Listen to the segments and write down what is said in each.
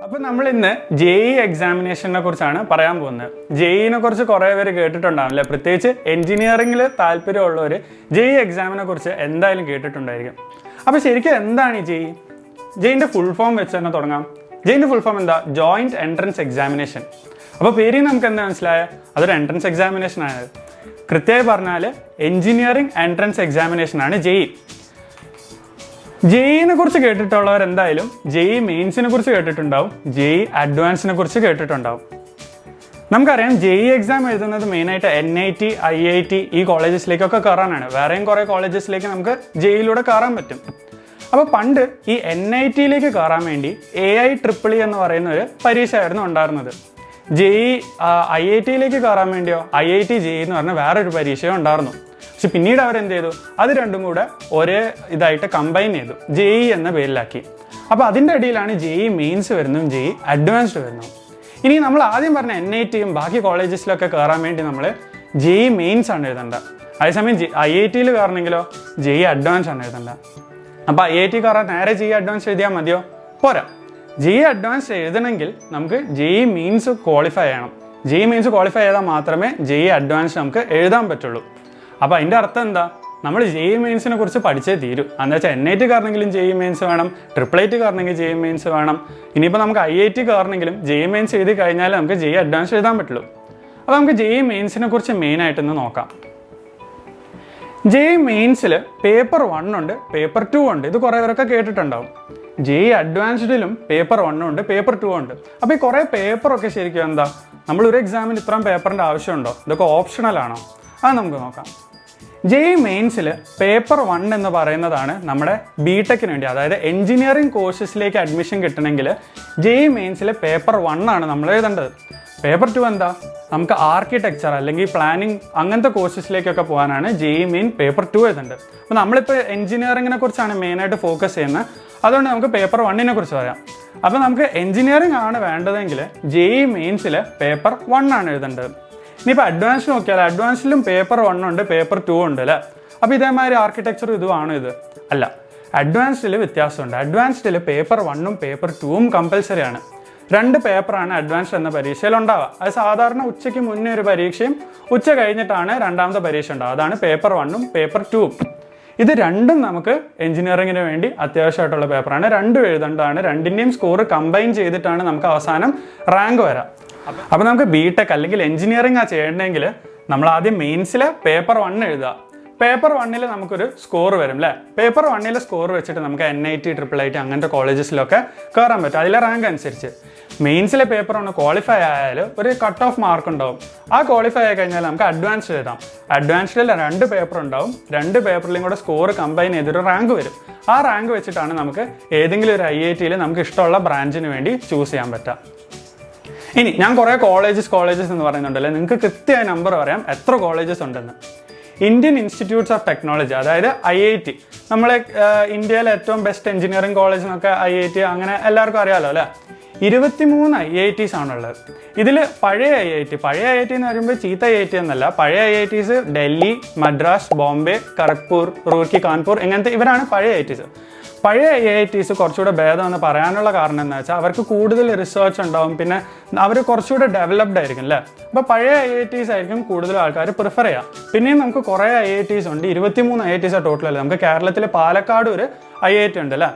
അപ്പോൾ നമ്മൾ ഇന്ന് JEE എക്സാമിനേഷനെ കുറിച്ചാണ് പറയാൻ പോകുന്നത്. JEE കുറിച്ച് കുറേ പേര് കേട്ടിട്ടുണ്ടാവില്ല, പ്രത്യേകിച്ച് എഞ്ചിനീയറിംഗിൽ താല്പര്യമുള്ളവർ JEE എക്സാമിനെ കുറിച്ച് എന്തായാലും കേട്ടിട്ടുണ്ടായിരിക്കും. അപ്പോൾ ശരിക്കും എന്താണ് ഈ JEE? JEEന്റെ ഫുൾ ഫോം വെച്ച് തന്നെ തുടങ്ങാം. JEEന്റെ ഫുൾ ഫോം എന്താ? Joint entrance examination. അപ്പോൾ പേരിൽ നമുക്ക് എന്താ മനസ്സിലായത്? അതൊരു എൻട്രൻസ് എക്സാമിനേഷൻ ആണ്. കൃത്യമായി പറഞ്ഞാൽ എഞ്ചിനീയറിംഗ് എൻട്രൻസ് എക്സാമിനേഷൻ ആണ് JEE. JEE കുറിച്ച് കേട്ടിട്ടുള്ളവർ എന്തായാലും JEE മെയിൻസിനെ കുറിച്ച് കേട്ടിട്ടുണ്ടാവും, JEE അഡ്വാൻസിനെ കുറിച്ച് കേട്ടിട്ടുണ്ടാവും. നമുക്കറിയാം JEE എക്സാം എഴുതുന്നത് മെയിനായിട്ട് NIT, IIT ഈ കോളേജസിലേക്കൊക്കെ കയറാനാണ്. വേറെയും കുറേ കോളേജസിലേക്ക് നമുക്ക് JEEയിലൂടെ കയറാൻ പറ്റും. അപ്പോൾ പണ്ട് ഈ NITയിലേക്ക് കയറാൻ വേണ്ടി IITREE എന്ന് പറയുന്ന ഒരു പരീക്ഷയായിരുന്നു ഉണ്ടായിരുന്നത്. JEE IITയിലേക്ക് കയറാൻ വേണ്ടിയോ IIT-JEE എന്ന് പറഞ്ഞ വേറൊരു പരീക്ഷയോ ഉണ്ടായിരുന്നു. പക്ഷെ പിന്നീട് അവരെന്ത് ചെയ്തു? അത് രണ്ടും കൂടെ ഒരേ ഇതായിട്ട് കമ്പൈൻ ചെയ്തു, JEE എന്ന പേരിലാക്കി. അപ്പോൾ അതിൻ്റെ ഇടയിലാണ് JEE മെയിൻസ് വരുന്നതും JEE അഡ്വാൻസ്ഡ് വരുന്നതും. ഇനി നമ്മൾ ആദ്യം പറഞ്ഞ NITയും ബാക്കി കോളേജസിലൊക്കെ കയറാൻ വേണ്ടി നമ്മൾ JEE മെയിൻസ് ആണ് എഴുതേണ്ടത്. അതേസമയം IITയിൽ കയറണമെങ്കിലോ JEE അഡ്വാൻസ് ആണ് എഴുതേണ്ടത്. അപ്പോൾ IIT കയറാൻ നേരെ JEE അഡ്വാൻസ് എഴുതിയാൽ മതിയോ? പോരാ. JEE അഡ്വാൻസ് എഴുതണമെങ്കിൽ നമുക്ക് JEE മെയിൻസ് ക്വാളിഫൈ ചെയ്യണം. JEE മെയിൻസ് ക്വാളിഫൈ ചെയ്താൽ മാത്രമേ JEE അഡ്വാൻസ് നമുക്ക് എഴുതാൻ പറ്റുള്ളൂ. അപ്പോൾ അതിൻ്റെ അർത്ഥം എന്താ? നമ്മൾ JEE മെയിൻസിനെ കുറിച്ച് പഠിച്ചേ തീരും. എന്താ വെച്ചാൽ NIT കയറണമെങ്കിലും JEE മെയിൻസ് വേണം, IIIT കയറണമെങ്കിൽ JEE മെയിൻസ് വേണം. ഇനിയിപ്പോൾ നമുക്ക് IIT കയറണമെങ്കിലും JEE മെയിൻസ് എഴുതി കഴിഞ്ഞാൽ നമുക്ക് JEE അഡ്വാൻസ് എഴുതാൻ പറ്റുള്ളൂ. അപ്പോൾ നമുക്ക് JEE മെയിൻസിനെ കുറിച്ച് മെയിനായിട്ടൊന്ന് നോക്കാം. JEE മെയിൻസിൽ പേപ്പർ 1 ഉണ്ട്, പേപ്പർ 2 ഉണ്ട്. ഇത് കുറേ പേരൊക്കെ കേട്ടിട്ടുണ്ടാവും. JEE അഡ്വാൻസ്ഡിലും പേപ്പർ 1 ഉണ്ട്, പേപ്പർ 2 ഉണ്ട്. അപ്പോൾ ഈ കുറേ പേപ്പറൊക്കെ ശരിക്കും എന്താ? നമ്മളൊരു എക്സാമിന് ഇത്രയും പേപ്പറിൻ്റെ ആവശ്യമുണ്ടോ? ഇതൊക്കെ ഓപ്ഷണലാണോ? അത് നമുക്ക് നോക്കാം. JEE മെയിൻസിൽ പേപ്പർ 1 എന്ന് പറയുന്നതാണ് നമ്മുടെ BTechന് വേണ്ടി, അതായത് എഞ്ചിനീയറിംഗ് കോഴ്സസിലേക്ക് അഡ്മിഷൻ കിട്ടണമെങ്കിൽ JEE മെയിൻസിൽ പേപ്പർ 1 ആണ് നമ്മൾ എഴുതേണ്ടത്. പേപ്പർ 2 എന്താ? നമുക്ക് ആർക്കിടെക്ചർ അല്ലെങ്കിൽ പ്ലാനിങ് അങ്ങനത്തെ കോഴ്സസിലേക്കൊക്കെ പോകാനാണ് JEE മെയിൻ പേപ്പർ 2 എഴുതേണ്ടത്. അപ്പോൾ നമ്മളിപ്പോൾ എഞ്ചിനീയറിങ്ങിനെ കുറിച്ചാണ് മെയിനായിട്ട് ഫോക്കസ് ചെയ്യുന്നത്, അതുകൊണ്ട് നമുക്ക് പേപ്പർ 1നെ കുറിച്ച് പറയാം. അപ്പോൾ നമുക്ക് എഞ്ചിനീയറിംഗ് ആണ് വേണ്ടതെങ്കിൽ JEE മെയിൻസിൽ പേപ്പർ 1 ആണ് എഴുതേണ്ടത്. ഇനിയിപ്പോൾ അഡ്വാൻസ് നോക്കിയാൽ അഡ്വാൻസിലും പേപ്പർ 1 ഉണ്ട്, പേപ്പർ 2 ഉണ്ട് അല്ലേ? അപ്പോൾ ഇതേമാതിരി ആർക്കിടെക്ചർ ഇതുമാണ് ഇത് അല്ല. അഡ്വാൻസ്ഡിൽ വ്യത്യാസമുണ്ട്. അഡ്വാൻസ്ഡിൽ പേപ്പർ 1ഉം പേപ്പർ 2ഉം കമ്പൽസറി ആണ്. 2 പേപ്പറാണ് അഡ്വാൻസ്ഡ് എന്ന പരീക്ഷയിൽ ഉണ്ടാവുക. അത് സാധാരണ ഉച്ചയ്ക്ക് മുന്നേ ഒരു പരീക്ഷയും ഉച്ച കഴിഞ്ഞിട്ടാണ് രണ്ടാമത്തെ പരീക്ഷ ഉണ്ടാവുക. അതാണ് പേപ്പർ 1ഉം പേപ്പർ 2ഉം. ഇത് രണ്ടും നമുക്ക് എഞ്ചിനീയറിങ്ങിന് വേണ്ടി അത്യാവശ്യമായിട്ടുള്ള പേപ്പറാണ്. രണ്ടും എഴുതേണ്ടതാണ്. രണ്ടിൻ്റെയും സ്കോർ കമ്പൈൻ ചെയ്തിട്ടാണ് നമുക്ക് അവസാനം റാങ്ക് വരാം. അപ്പോൾ നമുക്ക് BTech അല്ലെങ്കിൽ എഞ്ചിനീയറിംഗ് ആ ചെയ്യണമെങ്കിൽ നമ്മൾ ആദ്യം മെയിൻസിൽ പേപ്പർ 1 എഴുതുക. പേപ്പർ 1ൽ നമുക്കൊരു സ്കോർ വരും അല്ലേ? പേപ്പർ 1ൽ സ്കോർ വെച്ചിട്ട് നമുക്ക് NIT, IIIT അങ്ങനത്തെ കോളേജസിലൊക്കെ കയറാൻ പറ്റും, അതിലെ റാങ്ക് അനുസരിച്ച്. മെയിൻസിലെ പേപ്പർ 1 ക്വാളിഫൈ ആയാൽ ഒരു കട്ട് ഓഫ് മാർക്ക് ഉണ്ടാവും. ആ ക്വാളിഫൈ ആയി കഴിഞ്ഞാൽ നമുക്ക് അഡ്വാൻസ്ഡ് എഴുതാം. അഡ്വാൻസ്ഡിൽ 2 പേപ്പർ ഉണ്ടാവും. 2 പേപ്പറിലും കൂടെ സ്കോർ കമ്പൈൻ ചെയ്തൊരു റാങ്ക് വരും. ആ റാങ്ക് വെച്ചിട്ടാണ് നമുക്ക് ഏതെങ്കിലും ഒരു IITയിൽ നമുക്ക് ഇഷ്ടമുള്ള ബ്രാഞ്ചിന് വേണ്ടി ചൂസ് ചെയ്യാൻ പറ്റുക. ഇനി ഞാൻ കുറേ കോളേജസ് എന്ന് പറയുന്നുണ്ടല്ലേ, നിങ്ങൾക്ക് കൃത്യമായ നമ്പർ പറയാം എത്ര കോളേജസ് ഉണ്ടെന്ന്. ഇന്ത്യൻ ഇൻസ്റ്റിറ്റ്യൂട്ട്സ് ഓഫ് ടെക്നോളജി, അതായത് IIT, നമ്മളെ ഇന്ത്യയിലെ ഏറ്റവും ബെസ്റ്റ് എഞ്ചിനീയറിംഗ് കോളേജ് എന്നൊക്കെ IIT അങ്ങനെ എല്ലാവർക്കും അറിയാമല്ലോ അല്ലേ? 23 IITs ആണുള്ളത്. ഇതിൽ പഴയ IIT എന്ന് പറയുമ്പോൾ ചീത്ത IIT എന്നല്ല. പഴയ IITs ഡൽഹി, മദ്രാസ്, ബോംബെ, ഖരഗ്പൂർ, റൂർക്കി, കാൺപൂർ ഇങ്ങനത്തെ ഇവരാണ് പഴയ IITs. പഴയ IITs കുറച്ചുകൂടെ ഭേദമെന്ന് പറയാനുള്ള കാരണം എന്താ വെച്ചാൽ അവർക്ക് കൂടുതൽ റിസർച്ച് ഉണ്ടാവും, പിന്നെ അവർ കുറച്ചുകൂടെ ഡെവലപ്ഡ് ആയിരിക്കും അല്ലേ? അപ്പോൾ പഴയ IITs ആയിരിക്കും കൂടുതൽ ആൾക്കാർ പ്രിഫർ ചെയ്യുക. പിന്നെയും നമുക്ക് കുറേ IITs ഉണ്ട്. 23 IITs ടോട്ടൽ അല്ലേ? നമുക്ക് കേരളത്തിൽ പാലക്കാട് ഒരു IIT ഉണ്ട് അല്ലേ?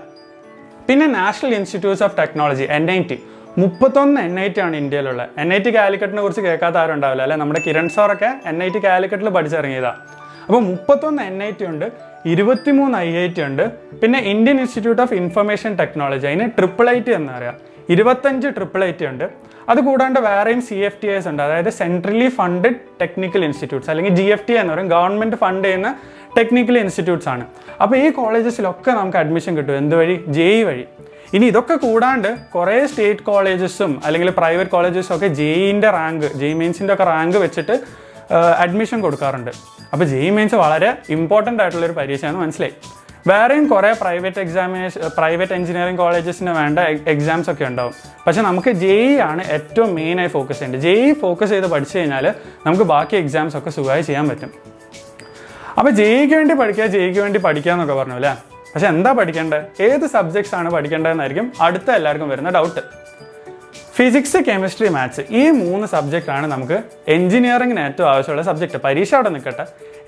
പിന്നെ national institutes of technology NIT, 31 NIT ആണ് ഇന്ത്യയിലുള്ളത്. NIT കാലിക്കറ്റിനെ കുറിച്ച് കേൾക്കാത്ത ആരും ഉണ്ടാവില്ല അല്ലേ? നമ്മുടെ കിരൺ സാറൊക്കെ NIT കാലിക്കറ്റിൽ പഠിച്ചിറങ്ങിയതാണ്. അപ്പോൾ 31 NIT ഉണ്ട്, 23 IIT ഉണ്ട്. പിന്നെ Indian institute of information technology, അതിന് IIIT എന്ന് പറയാം, 25 IIIT ഉണ്ട്. അതുകൂടാണ്ട് വേറെയും CFTIs ഉണ്ട്, അതായത് സെൻട്രലി ഫണ്ടഡ് ടെക്നിക്കൽ ഇൻസ്റ്റിറ്റ്യൂട്ട്സ് അല്ലെങ്കിൽ GFTI എന്ന് പറയും, ഗവൺമെൻറ് ഫണ്ട് ചെയ്യുന്ന ടെക്നിക്കൽ ഇൻസ്റ്റിറ്റ്യൂട്ട്സ് ആണ്. അപ്പോൾ ഈ കോളേജസിലൊക്കെ നമുക്ക് അഡ്മിഷൻ കിട്ടും. എന്ത് വഴി? JEE വഴി. ഇനി ഇതൊക്കെ കൂടാണ്ട് കുറേ സ്റ്റേറ്റ് കോളേജസും അല്ലെങ്കിൽ പ്രൈവറ്റ് കോളേജസും ഒക്കെ JEE മെയിൻസിൻ്റെ ഒക്കെ റാങ്ക് വെച്ചിട്ട് അഡ്മിഷൻ കൊടുക്കാറുണ്ട്. അപ്പോൾ JEE മെയിൻസ് വളരെ ഇമ്പോർട്ടൻ്റ് ആയിട്ടുള്ളൊരു പരീക്ഷയാണ്, മനസ്സിലായി. വേറെയും കുറേ പ്രൈവറ്റ് എഞ്ചിനീയറിംഗ് കോളേജസിന് വേണ്ട എക്സാംസ് ഒക്കെ ഉണ്ടാവും. പക്ഷേ നമുക്ക് JEE ആണ് ഏറ്റവും മെയിനായി ഫോക്കസ് ചെയ്യേണ്ടത്. JEE ഫോക്കസ് ചെയ്ത് പഠിച്ചു കഴിഞ്ഞാൽ നമുക്ക് ബാക്കി എക്സാംസ് ഒക്കെ സുഖമായി ചെയ്യാൻ പറ്റും. അപ്പോൾ JEEക്ക് വേണ്ടി പഠിക്കുക എന്നൊക്കെ പറഞ്ഞു അല്ലേ? പക്ഷെ എന്താ പഠിക്കേണ്ടത്? ഏത് സബ്ജക്ട്സ് ആണ് പഠിക്കേണ്ടതെന്നായിരിക്കും അടുത്ത എല്ലാവർക്കും വരുന്ന ഡൗട്ട്. ഫിസിക്സ്, കെമിസ്ട്രി, മാത്സ് ഈ 3 സബ്ജക്റ്റാണ് നമുക്ക് എഞ്ചിനീയറിംഗിന് ഏറ്റവും ആവശ്യമുള്ള സബ്ജക്റ്റ്. പരീക്ഷ അവിടെ നിൽക്കട്ടെ,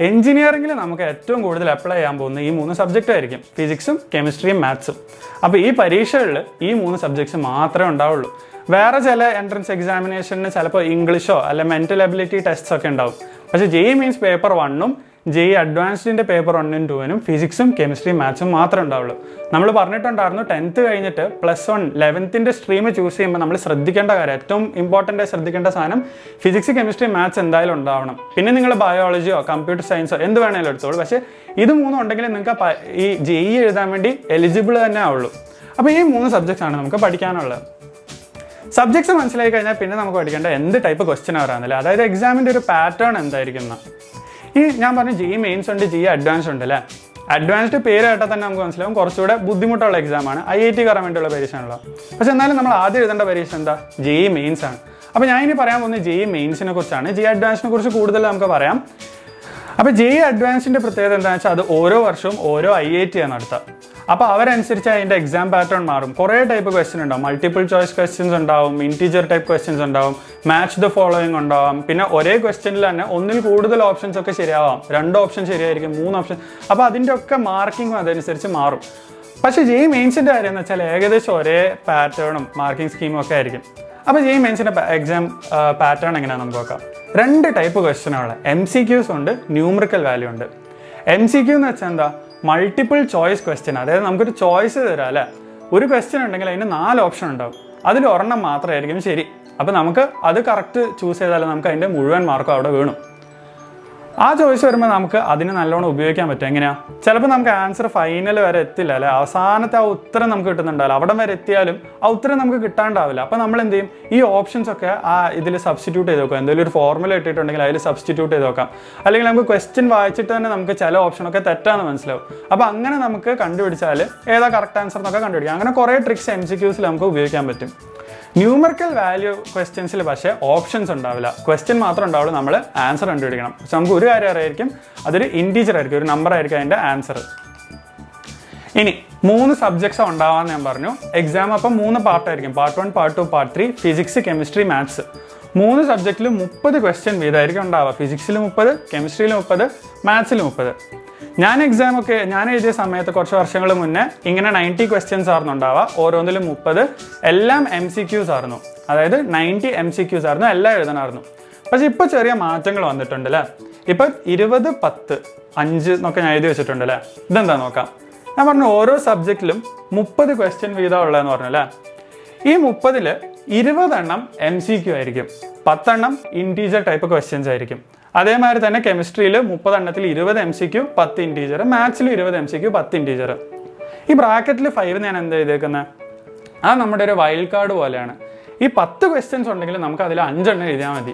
എഞ്ചിനീയറിംഗിൽ നമുക്ക് ഏറ്റവും കൂടുതൽ അപ്ലൈ ചെയ്യാൻ പോകുന്ന ഈ 3 സബ്ജക്റ്റ് ആയിരിക്കും, ഫിസിക്സും കെമിസ്ട്രിയും മാത്സും. അപ്പോൾ ഈ പരീക്ഷകളിൽ ഈ 3 സബ്ജക്ട്സ് മാത്രമേ ഉണ്ടാവുള്ളൂ. വേറെ ചില എൻട്രൻസ് എക്സാമിനേഷന് ചിലപ്പോൾ ഇംഗ്ലീഷോ അല്ലെ മെൻ്റൽ എബിലിറ്റി ടെസ്റ്റ്സ് ഒക്കെ ഉണ്ടാവും. പക്ഷേ JEE മീൻസ് പേപ്പർ 1ഉം JEE അഡ്വാൻസ്ഡിൻ്റെ പേപ്പർ 1ഉം 2നും ഫിസിക്സും കെമിസ്ട്രിയും മാത്സും മാത്രമേ ഉണ്ടാവുള്ളൂ. നമ്മൾ പറഞ്ഞിട്ടുണ്ടായിരുന്നു 10th കഴിഞ്ഞിട്ട് +1 11th സ്ട്രീം ചൂസ് ചെയ്യുമ്പോൾ നമ്മൾ ശ്രദ്ധിക്കേണ്ട കാര്യം, ഏറ്റവും ഇമ്പോർട്ടൻ്റ് ആയി ശ്രദ്ധിക്കേണ്ട സാധനം ഫിസിക്സ്, കെമിസ്ട്രി, മാത്സ് എന്തായാലും ഉണ്ടാവണം. പിന്നെ നിങ്ങൾ ബയോളജിയോ കമ്പ്യൂട്ടർ സയൻസോ എന്ത് വേണമെങ്കിലും എടുത്തോളൂ. പക്ഷേ ഇത് 3 ഉണ്ടെങ്കിൽ നിങ്ങൾക്ക് ഈ JEE എഴുതാൻ വേണ്ടി എലിജിബിൾ തന്നെ ആവുള്ളൂ. അപ്പോൾ ഈ 3 സബ്ജക്ട്സാണ് നമുക്ക് പഠിക്കാനുള്ളത്. സബ്ജക്ട്സ് മനസ്സിലാക്കി കഴിഞ്ഞാൽ പിന്നെ നമുക്ക് പഠിക്കേണ്ട എന്ത് ടൈപ്പ് ക്വസ്റ്റ്യൻ വരാമെന്നില്ല, അതായത് എക്സാമിൻ്റെ ഒരു പാറ്റേൺ എന്തായിരിക്കും. ഈ ഞാൻ പറഞ്ഞു JEE മെയിൻസ് ഉണ്ട്, JEE അഡ്വാൻസ് ഉണ്ട് അല്ലേ. അഡ്വാൻസ്ഡ് പേര് കേട്ടാൽ തന്നെ നമുക്ക് മനസ്സിലാവും കുറച്ചുകൂടെ ബുദ്ധിമുട്ടുള്ള എക്സാമാണ്, IIT കയറാൻ വേണ്ടിയുള്ള പരീക്ഷയാണല്ലോ. പക്ഷെ എന്നാലും നമ്മൾ ആദ്യം എഴുതേണ്ട പരീക്ഷ എന്താ, JEE മെയിൻസ് ആണ്. അപ്പോൾ ഞാൻ ഇനി പറയാൻ പോകുന്നത് JEE മെയിൻസിനെ കുറിച്ചാണ്. JEE അഡ്വാൻസിനെ കുറിച്ച് കൂടുതൽ നമുക്ക് പറയാം. അപ്പോൾ JEE അഡ്വാൻസിൻ്റെ പ്രത്യേകത എന്താണെന്ന് വെച്ചാൽ അത് ഓരോ വർഷവും ഓരോ IIT ആണ് നടത്തുക. അപ്പോൾ അവരനുസരിച്ച് അതിൻ്റെ എക്സാം പാറ്റേൺ മാറും. കുറേ ടൈപ്പ് ക്വസ്റ്റ്യൻ ഉണ്ടാവും, മൾട്ടിപ്പിൾ ചോയ്സ് ക്വസ്റ്റ്യൻസ് ഉണ്ടാവും, ഇൻറ്റീജർ ടൈപ്പ് ക്വസ്റ്റ്യൻസ് ഉണ്ടാവും, മാച്ച് ദ ഫോളോയിങ് ഉണ്ടാവും. പിന്നെ ഒരേ ക്വസ്റ്റ്യനിൽ തന്നെ ഒന്നിൽ കൂടുതൽ ഓപ്ഷൻസ് ഒക്കെ ശരിയാവാം, 2 ഓപ്ഷൻ ശരിയായിരിക്കും, 3 ഓപ്ഷൻ. അപ്പോൾ അതിൻ്റെ ഒക്കെ മാർക്കിങ്ങും അതനുസരിച്ച് മാറും. പക്ഷേ JEE മെയിൻസിൻ്റെ കാര്യം എന്ന് വെച്ചാൽ ഏകദേശം ഒരേ പാറ്റേണും മാർക്കിംഗ് സ്കീമും ഒക്കെ ആയിരിക്കും. അപ്പോൾ JEE മെയിൻസിൻ്റെ എക്സാം പാറ്റേൺ എങ്ങനെയാണ് നമുക്ക് നോക്കാം. 2 ടൈപ്പ് ക്വസ്റ്റ്യനാണ്, MCQs ഉണ്ട്, ന്യൂമറിക്കൽ വാല്യൂ ഉണ്ട്. MCQ എന്ന് വെച്ചാൽ എന്താ, മൾട്ടിപ്പിൾ ചോയ്സ് ക്വസ്റ്റ്യൻ. അതായത് നമുക്കൊരു ചോയ്സ് തരാം അല്ലേ, ഒരു ക്വസ്റ്റ്യൻ ഉണ്ടെങ്കിൽ അതിന് 4 ഓപ്ഷൻ ഉണ്ടാവും, അതിൽ ഒരെണ്ണം മാത്രമായിരിക്കും ശരി. അപ്പോൾ നമുക്ക് അത് കറക്റ്റ് ചൂസ് ചെയ്താൽ നമുക്ക് അതിൻ്റെ മുഴുവൻ മാർക്കും അവിടെ വീണു. ആ ചോയ്സ് വരുമ്പോൾ നമുക്ക് അതിന് നല്ലോണം ഉപയോഗിക്കാൻ പറ്റും. എങ്ങനെയാണ്, ചിലപ്പോൾ നമുക്ക് ആൻസർ ഫൈനൽ വരെ എത്തില്ല അല്ലേ, അവസാനത്തെ ആ ഉത്തരം നമുക്ക് കിട്ടുന്നുണ്ടാവില്ല, അവിടെ വരെ എത്തിയാലും ആ ഉത്തരം നമുക്ക് കിട്ടാണ്ടാവില്ല. അപ്പോൾ നമ്മൾ എന്ത് ചെയ്യും, ഈ ഓപ്ഷൻസ് ഒക്കെ ആ ഇതിൽ സബ്സ്റ്റിറ്റ്യൂട്ട് ചെയ്ത് നോക്കാം. എന്തെങ്കിലും ഒരു ഫോർമുല ഇട്ടിട്ടുണ്ടെങ്കിൽ അതിൽ സബ്സ്റ്റിറ്റ്യൂട്ട് ചെയ്ത് നോക്കാം. അല്ലെങ്കിൽ നമുക്ക് ക്വസ്റ്റ്യൻ വായിച്ചിട്ട് തന്നെ നമുക്ക് ചില ഓപ്ഷനൊക്കെ തെറ്റാന്ന് മനസ്സിലാവും. അപ്പോൾ അങ്ങനെ നമുക്ക് കണ്ടുപിടിച്ചാൽ ഏതാ കറക്റ്റ് ആൻസർ എന്നൊക്കെ കണ്ടുപിടിക്കാം. അങ്ങനെ കുറേ ട്രിക്സ് MCQസിൽ നമുക്ക് ഉപയോഗിക്കാൻ പറ്റും. ന്യൂമറിക്കൽ വാല്യൂ ക്വസ്റ്റ്യൻസിൽ പക്ഷേ ഓപ്ഷൻസ് ഉണ്ടാവില്ല, ക്വസ്റ്റ്യൻ മാത്രം ഉണ്ടാവുള്ളൂ, നമ്മൾ ആൻസർ കണ്ടുപിടിക്കണം. പക്ഷെ നമുക്ക് ഒരു കാര്യം അറിയായിരിക്കും, അതൊരു ഇൻറ്റീജർ ആയിരിക്കും, ഒരു നമ്പർ ആയിരിക്കും അതിൻ്റെ ആൻസർ. ഇനി 3 സബ്ജക്ട്സ് ഉണ്ടാവാമെന്ന് ഞാൻ പറഞ്ഞു. എക്സാം അപ്പം 3 പാർട്ടായിരിക്കും, part 1, part 2, part 3, physics, chemistry, maths. 3 സബ്ജക്റ്റിൽ 30 ക്വസ്റ്റ്യൻ വീതമായിരിക്കും ഉണ്ടാവുക. ഫിസിക്സിൽ 30, കെമിസ്ട്രിയിൽ 30, മാത്സിൽ 30. ഞാൻ എഴുതിയ സമയത്ത് കുറച്ച് വർഷങ്ങൾ മുന്നേ ഇങ്ങനെ 90 ക്വസ്റ്റ്യൻസ് ആയിരുന്നു ഉണ്ടാവുക, ഓരോന്നിലും 30, എല്ലാം MCQs ആയിരുന്നു. അതായത് 90 MCQs ആയിരുന്നു, എല്ലാം എഴുതണമായിരുന്നു. പക്ഷെ ഇപ്പോൾ ചെറിയ മാറ്റങ്ങൾ വന്നിട്ടുണ്ട് അല്ലേ. ഇപ്പം 20, 10, 5 എന്നൊക്കെ ഞാൻ എഴുതി വെച്ചിട്ടുണ്ട് അല്ലേ. ഇതെന്താ നോക്കാം. ഞാൻ പറഞ്ഞു ഓരോ സബ്ജക്റ്റിലും 30 ക്വസ്റ്റ്യൻ വീതം ഉള്ളതെന്ന് പറഞ്ഞു അല്ലേ. ഈ 30ൽ 20 എണ്ണം MCQ ആയിരിക്കും, 10 എണ്ണം ഇൻറ്റീജർ ടൈപ്പ് ക്വസ്റ്റ്യൻസ് ആയിരിക്കും. അതേമാതിരി തന്നെ കെമിസ്ട്രിയിൽ 30 എണ്ണത്തിൽ 20 MCQ, 10 ഇൻറ്റീജർ, മാത്സിൽ 20 MCQ, 10 ഇൻറ്റീജർ. ഈ ബ്രാക്കറ്റിൽ 5 ഞാൻ എന്താ ചെയ്തേക്കുന്നത്, അത് നമ്മുടെ ഒരു വൈൽഡ് കാർഡ് പോലെയാണ്. ഈ 10 ക്വസ്റ്റ്യൻസ് ഉണ്ടെങ്കിൽ നമുക്ക് അതിൽ 5 എണ്ണം എഴുതിയാൽ മതി.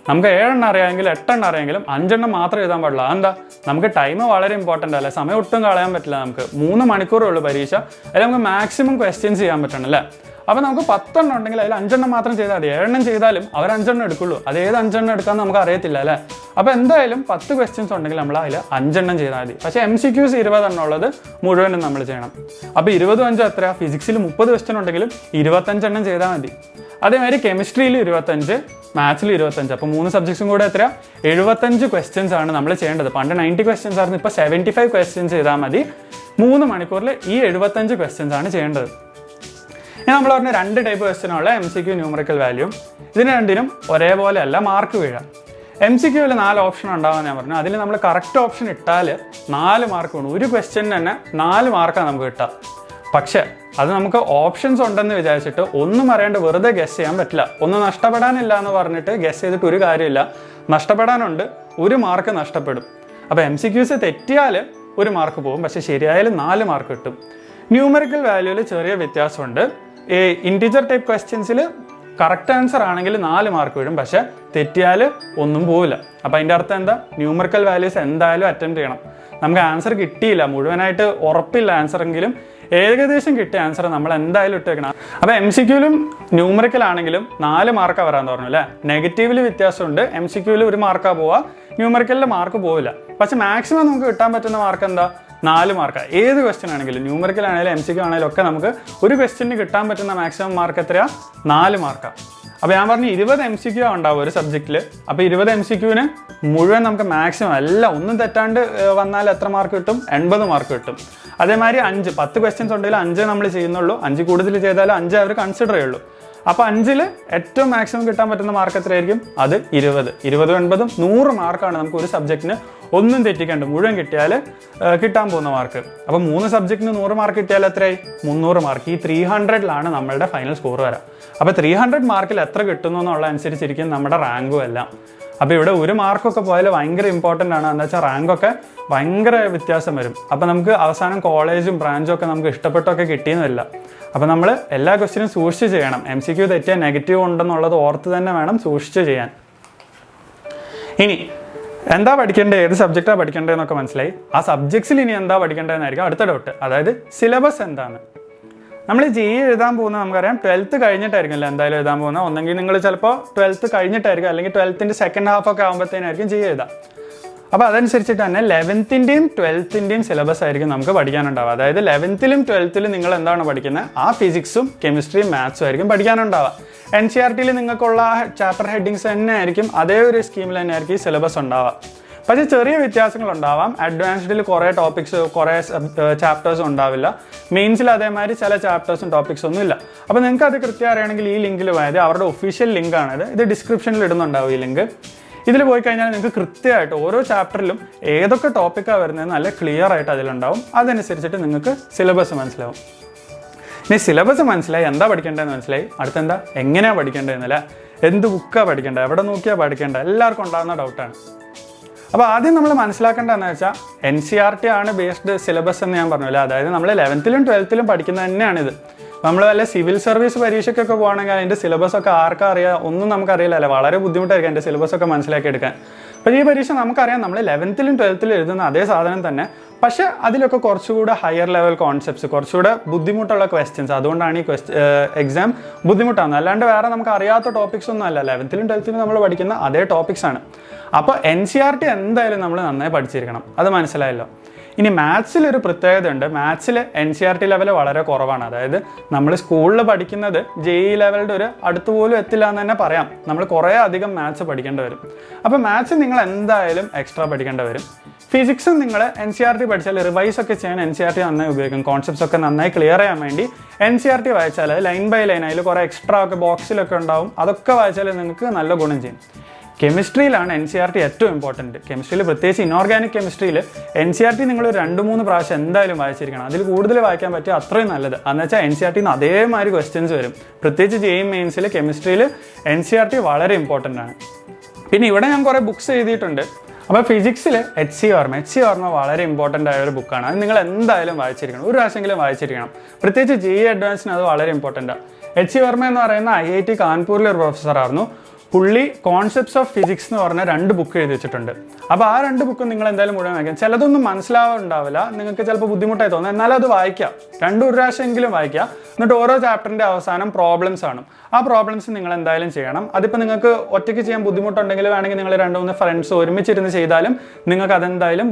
നമുക്ക് 7 എണ്ണം അറിയാമെങ്കിൽ 8 എണ്ണം അറിയാമെങ്കിലും 5 എണ്ണം മാത്രം എഴുതാൻ പാടില്ല. അതെന്താ, നമുക്ക് ടൈം വളരെ ഇമ്പോർട്ടൻ്റ് അല്ലേ, സമയം ഒട്ടും കളയാൻ പറ്റില്ല. നമുക്ക് 3 മണിക്കൂറേ ഉള്ളൂ പരീക്ഷ, അതിൽ നമുക്ക് മാക്സിമം ക്വസ്റ്റ്യൻസ് ചെയ്യാൻ പറ്റണം അല്ലേ. അപ്പോൾ നമുക്ക് 10 എണ്ണം ഉണ്ടെങ്കിൽ അതിൽ 5 എണ്ണം മാത്രം ചെയ്താൽ മതി. 7 എണ്ണം ചെയ്താലും അവർ 5 എണ്ണം എടുക്കുള്ളൂ, അത് ഏത് 5 എണ്ണം എടുക്കാമെന്ന് നമുക്ക് അറിയത്തില്ല അല്ലേ. അപ്പോൾ എന്തായാലും 10 ക്വസ്റ്റ്യൻസ് ഉണ്ടെങ്കിൽ നമ്മൾ അതിൽ 5 എണ്ണം ചെയ്താൽ മതി. പക്ഷേ MCQs 20 എണ്ണം ഉള്ളത് മുഴുവനും നമ്മൾ ചെയ്യണം. അപ്പോൾ 20 5 എത്ര, ഫിസിക്സിൽ 30 ക്വസ്റ്റ്യൻ ഉണ്ടെങ്കിലും 25 എണ്ണം ചെയ്താൽ മതി. അതേമാതിരി കെമിസ്ട്രിയിൽ 25, മാത്സിൽ 25. അപ്പോൾ 3 സബ്ജക്ട്സും കൂടെ എത്ര, 75 ക്വസ്റ്റ്യൻസ് ആണ് നമ്മൾ ചെയ്യേണ്ടത്. പണ്ട് 90 ക്വസ്റ്റ്യൻസ് ആയിരുന്നു, ഇപ്പോൾ 75 ക്വസ്റ്റ്യൻസ് ചെയ്താൽ മതി. 3 മണിക്കൂറിൽ ഈ 75 ക്വസ്റ്റ്യൻസ് ആണ് ചെയ്യേണ്ടത്. ഇനി നമ്മൾ പറഞ്ഞ 2 ടൈപ്പ് ക്വസ്റ്റ്യനുള്ള MCQ, ന്യൂമറിക്കൽ വാല്യൂ. ഇതിന് രണ്ടിനും ഒരേപോലെ അല്ല മാർക്ക് വീഴാം. MCQയിൽ 4 ഓപ്ഷൻ ഉണ്ടാകുമെന്ന് ഞാൻ പറഞ്ഞു. അതിൽ നമ്മൾ കറക്റ്റ് ഓപ്ഷൻ ഇട്ടാൽ 4 മാർക്ക് വേണം. ഒരു ക്വസ്റ്റ്യന് തന്നെ 4 മാർക്കാണ് നമുക്ക് കിട്ടുക. പക്ഷേ അത് നമുക്ക് ഓപ്ഷൻസ് ഉണ്ടെന്ന് വിചാരിച്ചിട്ട് ഒന്നും അറിയാണ്ട് വെറുതെ ഗസ് ചെയ്യാൻ പറ്റില്ല. ഒന്നും നഷ്ടപ്പെടാനില്ല എന്ന് പറഞ്ഞിട്ട് ഗസ് ചെയ്തിട്ട് ഒരു കാര്യമില്ല. നഷ്ടപ്പെടാനുണ്ട്, 1 മാർക്ക് നഷ്ടപ്പെടും. അപ്പോൾ MCQs തെറ്റിയാൽ 1 മാർക്ക് പോകും, പക്ഷേ ശരിയായാലും 4 മാർക്ക് കിട്ടും. ന്യൂമറിക്കൽ വാല്യൂവിൽ ചെറിയ വ്യത്യാസമുണ്ട്. ഈ ഇൻറ്റീജർ ടൈപ്പ് ക്വസ്റ്റ്യൻസിൽ കറക്റ്റ് ആൻസർ ആണെങ്കിൽ 4 മാർക്ക് വീഴും, പക്ഷേ തെറ്റിയാൽ ഒന്നും പോവില്ല. അപ്പോൾ അതിൻ്റെ അർത്ഥം എന്താ, ന്യൂമറിക്കൽ വാല്യൂസ് എന്തായാലും അറ്റൻഡ് ചെയ്യണം. നമുക്ക് ആൻസർ കിട്ടിയില്ല, മുഴുവനായിട്ട് ഉറപ്പില്ല ആൻസർ എങ്കിലും ഏകദേശം കിട്ടിയ ആൻസർ നമ്മൾ എന്തായാലും ഇട്ട് വെക്കണം. അപ്പോൾ MCQയിലും ന്യൂമറിക്കൽ ആണെങ്കിലും 4 മാർക്കാണ് വരാമെന്ന് പറഞ്ഞു അല്ലേ. നെഗറ്റീവിൽ വ്യത്യാസമുണ്ട്, MCQയിൽ 1 മാർക്കാണ് പോവുക, ന്യൂമറിക്കലിൽ മാർക്ക് പോവില്ല. പക്ഷെ മാക്സിമം നമുക്ക് കിട്ടാൻ പറ്റുന്ന മാർക്ക് എന്താ, 4 മാർക്കാണ്. ഏത് ക്വസ്റ്റ്യൻ ആണെങ്കിലും ന്യൂമറിക്കൽ ആണെങ്കിലും MCQ ആണെങ്കിലും ഒക്കെ നമുക്ക് ഒരു ക്വസ്റ്റ്യന് കിട്ടാൻ പറ്റുന്ന മാക്സിമം മാർക്ക് എത്രയാണ്? 4 മാർക്കാണ്. അപ്പോൾ ഞാൻ പറഞ്ഞു 20 MCQ ഉണ്ടാവും ഒരു സബ്ജക്റ്റിൽ. അപ്പോൾ 20 MCQന് മുഴുവൻ നമുക്ക് മാക്സിമം എല്ലാം ഒന്നും തെറ്റാണ്ട് വന്നാൽ എത്ര മാർക്ക് കിട്ടും? 80 മാർക്ക് കിട്ടും. അതേമാതിരി 10 ക്വസ്റ്റ്യൻസ് ഉണ്ടെങ്കിൽ 5 നമ്മൾ ചെയ്യുന്നുള്ളൂ. 5 കൂടുതൽ ചെയ്താലും 5 അവർ കൺസിഡർ ചെയ്യുള്ളൂ. അപ്പോൾ 5ൽ ഏറ്റവും മാക്സിമം കിട്ടാൻ പറ്റുന്ന മാർക്ക് എത്രയായിരിക്കും? അത് 20. 20 80 100 മാർക്കാണ് നമുക്ക് ഒരു സബ്ജക്റ്റിന് ഒന്നും തെറ്റിക്കണ്ട് മുഴുവൻ കിട്ടിയാൽ കിട്ടാൻ പോകുന്ന മാർക്ക്. അപ്പോൾ 3 സബ്ജക്റ്റിന് 100 മാർക്ക് കിട്ടിയാൽ എത്രയായി? 300 മാർക്ക്. ഈ 300ലാണ് നമ്മളുടെ ഫൈനൽ സ്കോർ വരാം. അപ്പോൾ 300 മാർക്കിൽ എത്ര കിട്ടുന്നു എന്നുള്ള അനുസരിച്ചിരിക്കും നമ്മുടെ റാങ്കും എല്ലാം. അപ്പോൾ ഇവിടെ ഒരു മാർക്കൊക്കെ പോയാൽ ഭയങ്കര ഇമ്പോർട്ടൻ്റ് ആണ്. എന്താ വെച്ചാൽ റാങ്കൊക്കെ ഭയങ്കര വ്യത്യാസം വരും. അപ്പോൾ നമുക്ക് അവസാനം കോളേജും ബ്രാഞ്ചും ഒക്കെ നമുക്ക് ഇഷ്ടപ്പെട്ടൊക്കെ കിട്ടിയെന്നില്ല. അപ്പോൾ നമ്മൾ എല്ലാ ക്വസ്റ്റ്യനും സൂക്ഷിച്ച് ചെയ്യണം. MCQ തെറ്റിയ നെഗറ്റീവ് ഉണ്ടെന്നുള്ളത് ഓർത്ത് തന്നെ വേണം സൂക്ഷിച്ച് ചെയ്യാൻ. ഇനി എന്താ പഠിക്കേണ്ടത്, ഏത് സബ്ജക്റ്റാണ് പഠിക്കേണ്ടതെന്നൊക്കെ മനസ്സിലായി. ആ സബ്ജക്ട്സിൽ ഇനി എന്താ പഠിക്കേണ്ടതെന്നായിരിക്കും അടുത്ത ഡൗട്ട്. അതായത് സിലബസ് എന്താണ്? നമ്മൾ JEE എഴുതാൻ പോകുന്നത് നമുക്കറിയാം 12th കഴിഞ്ഞിട്ടായിരിക്കുമല്ലോ എന്തായാലും എഴുതാൻ പോകുന്നത്. ഒന്നെങ്കിൽ നിങ്ങൾ ചിലപ്പോൾ 12th കഴിഞ്ഞിട്ടായിരിക്കും, അല്ലെങ്കിൽ 12th സെക്കൻഡ് ഹാഫ് ഒക്കെ ആകുമ്പോഴത്തേനായിരിക്കും JEE എഴുതാം. അപ്പോൾ അതനുസരിച്ചിട്ട് തന്നെ 11th 12th സിലബസ് ആയിരിക്കും നമുക്ക് പഠിക്കാനുണ്ടാവുക. അതായത് 11th 12th നിങ്ങൾ എന്താണ് പഠിക്കുന്നത്, ആ ഫിസിക്സും കെമിസ്ട്രിയും മാത്സും ആയിരിക്കും പഠിക്കാനുണ്ടാവുക. NCERT നിങ്ങൾക്കുള്ള ചാപ്റ്റർ ഹെഡിങ്സ് തന്നെ ആയിരിക്കും, അതേ ഒരു സ്കീമിൽ തന്നെ ആയിരിക്കും ഈ സിലബസ് ഉണ്ടാവുക. പക്ഷേ ചെറിയ വ്യത്യാസങ്ങളുണ്ടാവാം. അഡ്വാൻസ്ഡിൽ കുറേ ടോപ്പിക്സ് കുറേ ചാപ്റ്റേഴ്സും ഉണ്ടാവില്ല. മെയിൻസിൽ അതേമാതിരി ചില ചാപ്റ്റേഴ്സും ടോപ്പിക്സ് ഒന്നും ഇല്ല. അപ്പോൾ നിങ്ങൾക്ക് അത് കൃത്യം അറിയണമെങ്കിൽ ഈ ലിങ്കിൽ പോയത് അവരുടെ ഒഫീഷ്യൽ ലിങ്കാണിത്. ഇത് ഡിസ്ക്രിപ്ഷനിൽ ഇടുന്നുണ്ടാവും ഈ ലിങ്ക്. ഇതിൽ പോയി കഴിഞ്ഞാൽ നിങ്ങൾക്ക് കൃത്യമായിട്ട് ഓരോ ചാപ്റ്ററിലും ഏതൊക്കെ ടോപ്പിക്കാണ് വരുന്നതെന്ന് നല്ല ക്ലിയർ ആയിട്ട് അതിലുണ്ടാവും. അതനുസരിച്ചിട്ട് നിങ്ങൾക്ക് സിലബസ് മനസ്സിലാവും. ഇനി സിലബസ് മനസ്സിലായി, എന്താ പഠിക്കേണ്ടതെന്ന് മനസ്സിലായി, അടുത്തെന്താ എങ്ങനെയാണ് പഠിക്കേണ്ടതെന്നല്ല, എന്ത് ബുക്കാണ് പഠിക്കേണ്ടത്, എവിടെ നോക്കിയാണ് പഠിക്കേണ്ടത്, എല്ലാവർക്കും ഉണ്ടാകുന്ന ഡൗട്ടാണ്. അപ്പോൾ ആദ്യം നമ്മൾ മനസ്സിലാക്കേണ്ടതെന്ന് വെച്ചാൽ NCERT ആണ് ബേസ്ഡ് സിലബസ് എന്ന് ഞാൻ പറഞ്ഞില്ല. അതായത് നമ്മൾ 11th 12th പഠിക്കുന്നത് തന്നെയാണിത്. നമ്മൾ വല്ല സിവിൽ സർവീസ് പരീക്ഷയ്ക്കൊക്കെ പോകുകയാണെങ്കിൽ അതിൻ്റെ സിലബസ് ഒക്കെ ആർക്കും അറിയാം, ഒന്നും നമുക്കറിയില്ലല്ലോ. വളരെ ബുദ്ധിമുട്ടായിരിക്കും എൻ്റെ സിലബസ് ഒക്കെ മനസ്സിലാക്കി എടുക്കാൻ. അപ്പോൾ ഈ പരീക്ഷ നമുക്കറിയാം നമ്മൾ 11th 12th എഴുതുന്ന അതേ സാധനം തന്നെ, പക്ഷേ അതിലൊക്കെ കുറച്ചുകൂടെ ഹയർ ലെവൽ കോൺസെപ്റ്റ്സ്, കുറച്ചുകൂടെ ബുദ്ധിമുട്ടുള്ള ക്വസ്റ്റ്യൻസ്. അതുകൊണ്ടാണ് ഈ എക്സാം ബുദ്ധിമുട്ടാകുന്നത്. അല്ലാണ്ട് വേറെ നമുക്ക് അറിയാത്ത ടോപ്പിക്സ് ഒന്നും അല്ല. 11th 12th നമ്മൾ പഠിക്കുന്ന അതേ ടോപ്പിക്സ് ആണ്. അപ്പോൾ NCERT എന്തായാലും നമ്മൾ നന്നായി പഠിച്ചിരിക്കണം. അത് മനസ്സിലായല്ലോ. ഇനി മാത്സിൽ ഒരു പ്രത്യേകത ഉണ്ട്. മാത്സിൽ NCERT ലെവൽ വളരെ കുറവാണ്. അതായത് നമ്മൾ സ്കൂളിൽ പഠിക്കുന്നത് JEE ലെവലിൻ്റെ ഒരു അടുത്ത് പോലും എത്തില്ല എന്ന് തന്നെ പറയാം. നമ്മൾ കുറേ അധികം മാത്സ് പഠിക്കേണ്ടി വരും. അപ്പോൾ മാത്സ് നിങ്ങൾ എന്തായാലും എക്സ്ട്രാ പഠിക്കേണ്ടി വരും. ഫിസിക്സും നിങ്ങൾ NCERT പഠിച്ചാൽ റിവൈസ് ഒക്കെ ചെയ്യാൻ NCERT നന്നായി ഉപയോഗിക്കും. കോൺസെപ്റ്റ്സ് ഒക്കെ നന്നായി ക്ലിയർ ചെയ്യാൻ വേണ്ടി NCERT വായിച്ചാൽ ലൈൻ ബൈ ലൈൻ അതിൽ കുറേ എക്സ്ട്രാ ഒക്കെ ബോക്സിലൊക്കെ ഉണ്ടാവും. അതൊക്കെ വായിച്ചാൽ നിങ്ങൾക്ക് നല്ല ഗുണം ചെയ്യും. കെമിസ്ട്രിയിലാണ് NCERT ഏറ്റവും ഇമ്പോർട്ടൻറ്റ്. കെമിസ്ട്രിയിൽ പ്രത്യേകിച്ച് ഇനോർഗാനിക് കെമിസ്ട്രിയിൽ NCERT നിങ്ങൾ 2-3 പ്രാവശ്യം എന്തായാലും വായിച്ചിരിക്കണം. അതിൽ കൂടുതൽ വായിക്കാൻ പറ്റിയ അത്രയും നല്ലത്. എന്ന് വെച്ചാൽ NCERT അതേമാതിരി ക്വസ്റ്റ്യൻസ് വരും. പ്രത്യേകിച്ച് JEE മെയിൻസിൽ കെമിസ്ട്രിയിൽ NCERT വളരെ ഇമ്പോർട്ടൻ്റ് ആണ്. പിന്നെ ഇവിടെ ഞാൻ കുറേ ബുക്സ് എഴുതിയിട്ടുണ്ട്. അപ്പോൾ ഫിസിക്സിൽ HC ഓർമ്മ വളരെ ഇമ്പോർട്ടൻ്റ് ആയ ഒരു ബുക്കാണ്. അത് നിങ്ങൾ എന്തായാലും വായിച്ചിരിക്കണം, ഒരു പ്രാവശ്യമെങ്കിലും വായിച്ചിരിക്കണം. പ്രത്യേകിച്ച് JEE അഡ്വാൻസിന് അത് വളരെ ഇമ്പോർട്ടൻ്റാണ്. HC എന്ന് പറയുന്ന IIT കാൺപൂരിലെ ഒരു പ്രൊഫസറായിരുന്നു. പുള്ളി കോൺസെപ്റ്റ്സ് ഓഫ് ഫിസിക്സ് എന്ന് പറഞ്ഞ 2 ബുക്ക് എഴുതി വെച്ചിട്ടുണ്ട്. അപ്പോൾ ആ 2 ബുക്കും നിങ്ങൾ എന്തായാലും മുഴുവൻ വായിക്കാം. ചിലതൊന്നും മനസ്സിലാവുണ്ടാവില്ല, നിങ്ങൾക്ക് ചിലപ്പോൾ ബുദ്ധിമുട്ടായി തോന്നും. എന്നാലും അത് വായിക്കാം, 2 പ്രാവശ്യമെങ്കിലും വായിക്കുക. എന്നിട്ട് ഓരോ ചാപ്റ്ററിൻ്റെ അവസാനം പ്രോബ്ലംസ് ആണ്. ആ പ്രോബ്ലംസ് നിങ്ങൾ എന്തായാലും ചെയ്യണം. അതിപ്പോൾ നിങ്ങൾക്ക് ഒറ്റയ്ക്ക് ചെയ്യാൻ ബുദ്ധിമുട്ടുണ്ടെങ്കിൽ വേണമെങ്കിൽ നിങ്ങൾ 2-3 ഫ്രണ്ട്സ് ഒരുമിച്ചിരുന്ന് ചെയ്താലും നിങ്ങൾക്ക് അതെന്തായാലും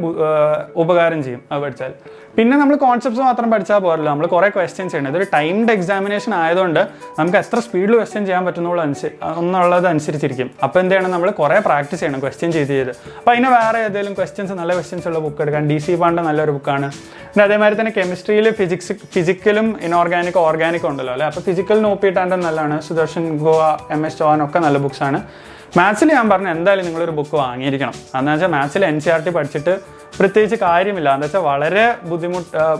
ഉപകാരം ചെയ്യും അത് പഠിച്ചാൽ. പിന്നെ നമ്മൾ കോൺസെപ്റ്റ്സ് മാത്രം പഠിച്ചാൽ പോരല്ലോ, നമ്മൾ കുറേ ക്വസ്റ്റ്യൻസ് ചെയ്യണം. ഇതൊരു ടൈംഡ് എക്സാമിനേഷൻ ആയതുകൊണ്ട് നമുക്ക് എത്ര സ്പീഡിൽ ക്വസ്റ്റ്യൻ ചെയ്യാൻ പറ്റുന്നുള്ളത് അനുസരിച്ചിരിക്കും. അപ്പോൾ എന്താണ്, നമ്മൾ കുറേ പ്രാക്ടീസ് ചെയ്യണം ക്വസ്റ്റ്യൻ ചെയ്ത്. അപ്പോൾ അതിന് വേറെ ഏതെങ്കിലും ക്വസ്റ്റ്യൻസ് നല്ല ക്വസ്റ്റ്യൻസ് ഉള്ള ബുക്ക് എടുക്കാം. DC പാണ്ഡെ നല്ലൊരു ബുക്കാണ്. പിന്നെ അതേമാതിരി തന്നെ കെമിസ്ട്രിയിൽ ഫിസിക്കലും ഇനോർഗാനിക്കും ഓർഗാനിക്കും ഉണ്ടല്ലോ അല്ലേ. അപ്പോൾ ഫിസിക്കൽ നോക്കിയിട്ടാണ്ട് നല്ലതാണ്. സുദർശൻ ഗോവ, MS ചോൻ ഒക്കെ നല്ല ബുക്സാണ്. മാത്സിൽ ഞാൻ പറഞ്ഞു എന്തായാലും നിങ്ങളൊരു ബുക്ക് വാങ്ങിയിരിക്കണം. അതെന്ന് വെച്ചാൽ മാത്സിൽ NCERT പഠിച്ചിട്ട് പ്രത്യേകിച്ച് കാര്യമില്ല. എന്താ വെച്ചാൽ വളരെ